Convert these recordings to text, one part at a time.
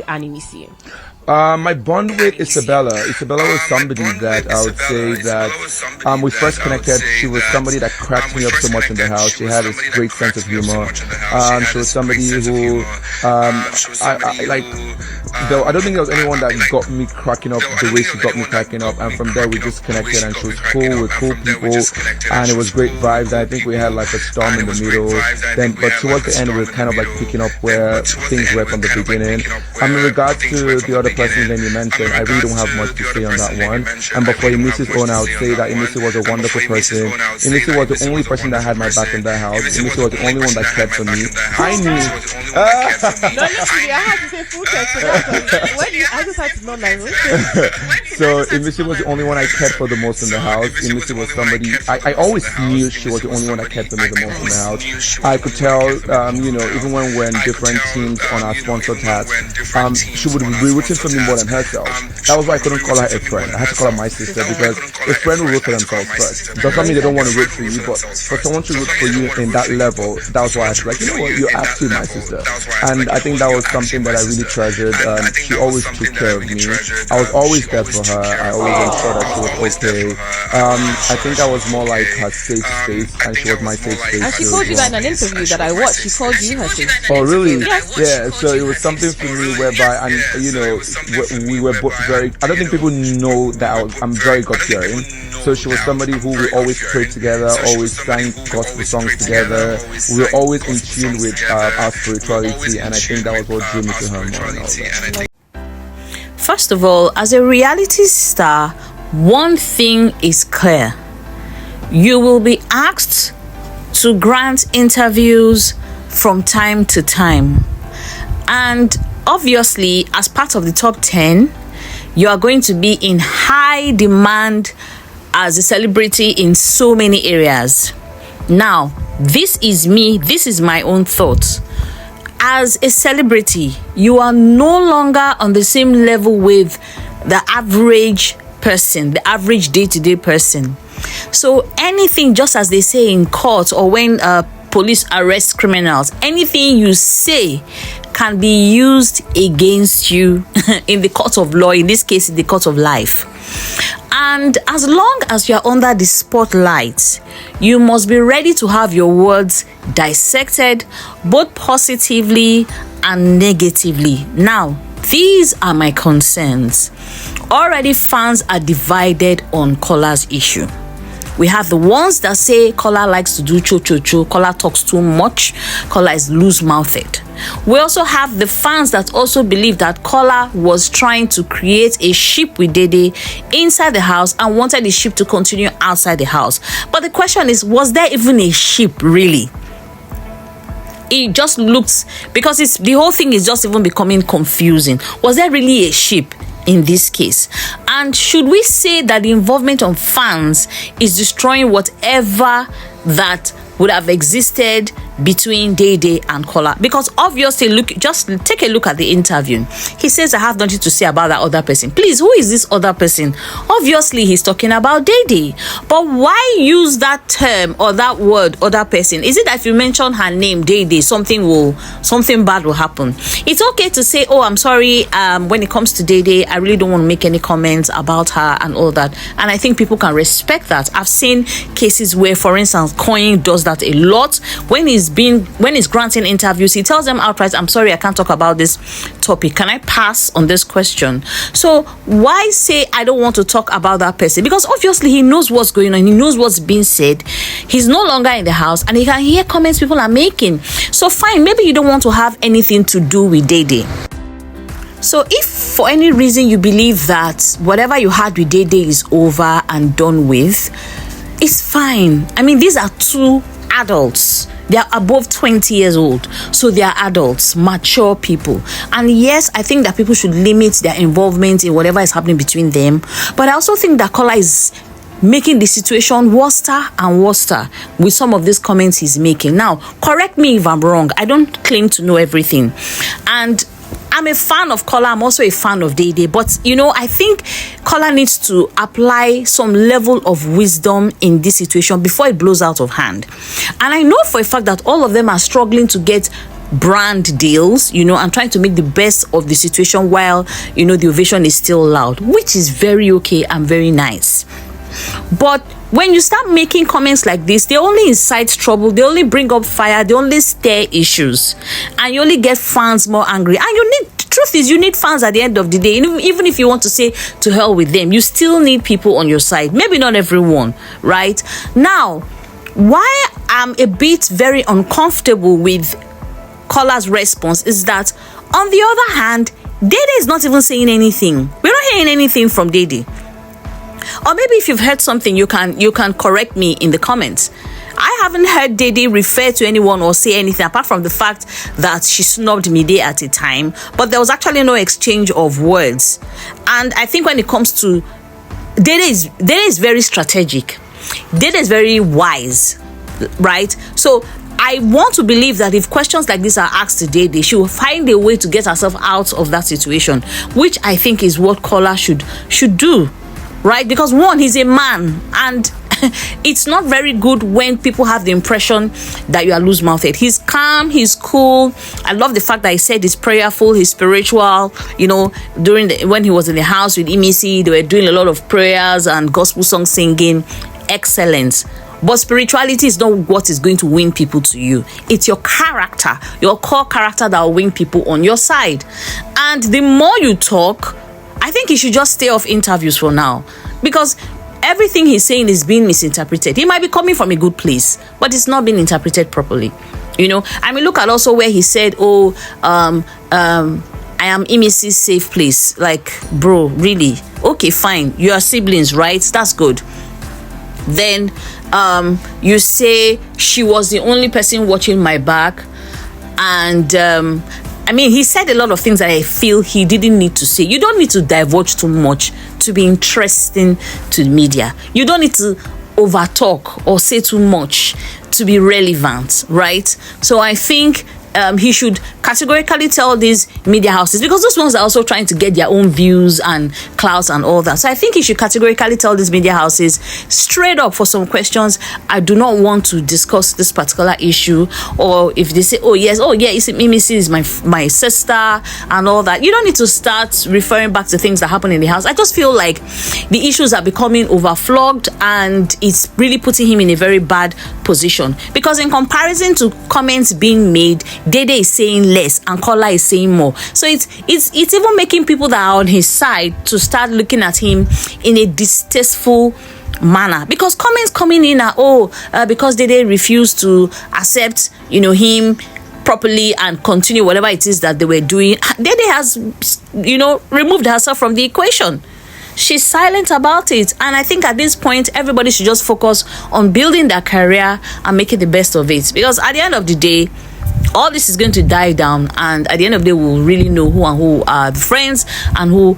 and Imisi? My bond with Isabella was somebody that I would say that we first connected. She was somebody that cracked me up so much in the house. She had a great sense of humor. She was somebody who I like. Though I don't think there was anyone that got me cracking up the way she got me cracking up, and from there we just connected, and she was cool with cool people, and it was great vibes. I think we had like a storm in the middle, but towards the end we were kind of like picking up where things were from the beginning. In regards to the other person that you mentioned, I really don't have much to say on that one. And but for Imisi's own, I would say that Imisi was a wonderful person. Imisi was the only person that had my back in that house. Imisi was the only one that cared for me. I knew. No, literally, I had to say full text. I just had to know like. So Imisi was the only one I cared for the most in the house. Imisi was somebody I always knew she was the only one that cared for me the most in the house. I could tell, even when we're in different teams on our sponsor tasks, she would be rooting for me more than herself. That was why I couldn't call her a friend. I had to call her my sister, because a friend will root for themselves first. Doesn't mean they don't want to root for you, but for someone to root for you in that level, that was why I was like, you know what, you're actually my sister. And I think that was something that I really treasured. She always took care of me. I was always there for her. I always ensured that she was okay. I think I was more like her safe space, and she was my safe space. And she called you that in an interview that I watched. She called you her safe space. Oh, really? Yes. Yeah. So it was something for me whereby, and we were both very. I don't think people know that I'm very God-fearing. So she was somebody who we always prayed together, always sang gospel songs together. We were always in tune with our spirituality, and I think that was what drew me to her more and all that. First of all, as a reality star, one thing is clear. You will be asked to grant interviews from time to time. And obviously, as part of the top 10, you are going to be in high demand as a celebrity in so many areas. Now, this is my own thoughts. As a celebrity, you are no longer on the same level with the average person, the average day-to-day person. So anything, just as they say in court or when police arrest criminals, anything you say can be used against you in the court of law, in this case, in the court of life. And as long as you're under the spotlight, you must be ready to have your words dissected, both positively and negatively. Now, these are my concerns. Already fans are divided on Kola's issue. We have the ones that say Kola likes to do cho-cho-cho, Kola talks too much, Kola is loose-mouthed. We also have the fans that also believe that Kola was trying to create a ship with Dede inside the house and wanted the ship to continue outside the house. But the question is, was there even a ship really? It just looks, because the whole thing is just even becoming confusing. Was there really a ship in this case? And should we say that the involvement of fans is destroying whatever that would have existed between Dede and Kola? Because obviously, just take a look at the interview. He says, I have nothing to say about that other person. Please, who is this other person? Obviously, he's talking about Dede. But why use that term or that word, other person? Is it that if you mention her name, Dede, something bad will happen? It's okay to say, oh, I'm sorry, when it comes to Dede, I really don't want to make any comments about her and all that. And I think people can respect that. I've seen cases where, for instance, Coin does that a lot. When he's granting interviews, he tells them outright, I'm sorry, I can't talk about this topic. Can I pass on this question? So why say I don't want to talk about that person? Because obviously he knows what's going on. He knows what's being said. He's no longer in the house and he can hear comments people are making. So fine, maybe you don't want to have anything to do with Dede. So if for any reason you believe that whatever you had with Dede is over and done with, it's fine. I mean, these are two adults. They are above 20 years old. So they are adults, mature people. And yes, I think that people should limit their involvement in whatever is happening between them. But I also think that Kola is making the situation worse and worse with some of these comments he's making. Now, correct me if I'm wrong. I don't claim to know everything. And I'm a fan of Kola. I'm also a fan of Dede. But, I think Kola needs to apply some level of wisdom in this situation before it blows out of hand. And I know for a fact that all of them are struggling to get brand deals, and trying to make the best of the situation while, the ovation is still loud, which is very okay and very nice. But when you start making comments like this, they only incite trouble, they only bring up fire, they only stir issues, and you only get fans more angry. And the truth is, you need fans at the end of the day. Even if you want to say to hell with them, you still need people on your side. Maybe not everyone, right? Now, why I'm a bit very uncomfortable with Kola's response is that, on the other hand, Dede is not even saying anything. We're not hearing anything from Dede. Or maybe if you've heard something, you can correct me in the comments. I haven't heard Dede refer to anyone or say anything apart from the fact that she snubbed Mide at a time, but there was actually no exchange of words. And I think when it comes to Dede is very strategic. Dede is very wise, right? So I want to believe that if questions like this are asked to Dede, she will find a way to get herself out of that situation, which I think is what Kola should do, right? Because one, he's a man, and it's not very good when people have the impression that you are loose-mouthed. He's calm, he's cool. I love the fact that he said he's prayerful, he's spiritual. When he was in the house with Imisi, they were doing a lot of prayers and gospel song singing. Excellent. But spirituality is not what is going to win people to you. It's your character, your core character, that will win people on your side. And the more you talk, I think you should just stay off interviews for now, because everything he's saying is being misinterpreted. He might be coming from a good place, but it's not being interpreted properly. I mean, look at also where he said, I am Imisi's safe place. Like, bro, really? Okay, fine. You are siblings, right? That's good. Then you say she was the only person watching my back. And I mean, he said a lot of things that I feel he didn't need to say. You don't need to divulge too much to be interesting to the media. You don't need to overtalk or say too much to be relevant, right? So I think he should categorically tell these media houses, because those ones are also trying to get their own views and clouds and all that. So I think he should categorically tell these media houses straight up for some questions. I do not want to discuss this particular issue. Or if they say, Imisi is my sister and all that, you don't need to start referring back to things that happen in the house. I just feel like the issues are becoming overflogged, and it's really putting him in a very bad position, because in comparison to comments being made, Dede is saying less and Kola is saying more. So it's even making people that are on his side to start looking at him in a distasteful manner, because comments coming in are because Dede refused to accept him properly and continue whatever it is that they were doing. Dede has removed herself from the equation. She's silent about it, and I think at this point everybody should just focus on building their career and making the best of it, because at the end of the day, all this is going to die down, and at the end of the day, we'll really know who are the friends and who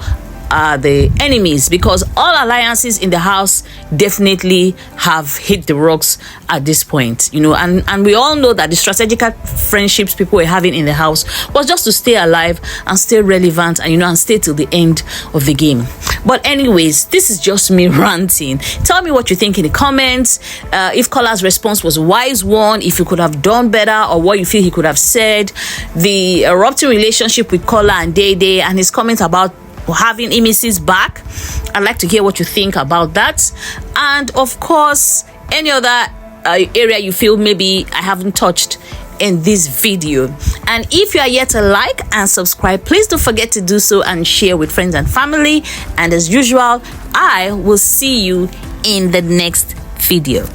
are the enemies, because all alliances in the house definitely have hit the rocks at this point, and we all know that the strategic friendships people were having in the house was just to stay alive and stay relevant and stay till the end of the game. But anyways, this is just me ranting. Tell me what you think in the comments. If Kola's response was a wise one, if you could have done better, or what you feel he could have said. The erupting relationship with Kola and Dede, and his comment about having Imisi's back. I'd like to hear what you think about that. And of course, any other area you feel maybe I haven't touched in this video. And if you are yet to like and subscribe, please don't forget to do so and share with friends and family. And as usual, I will see you in the next video.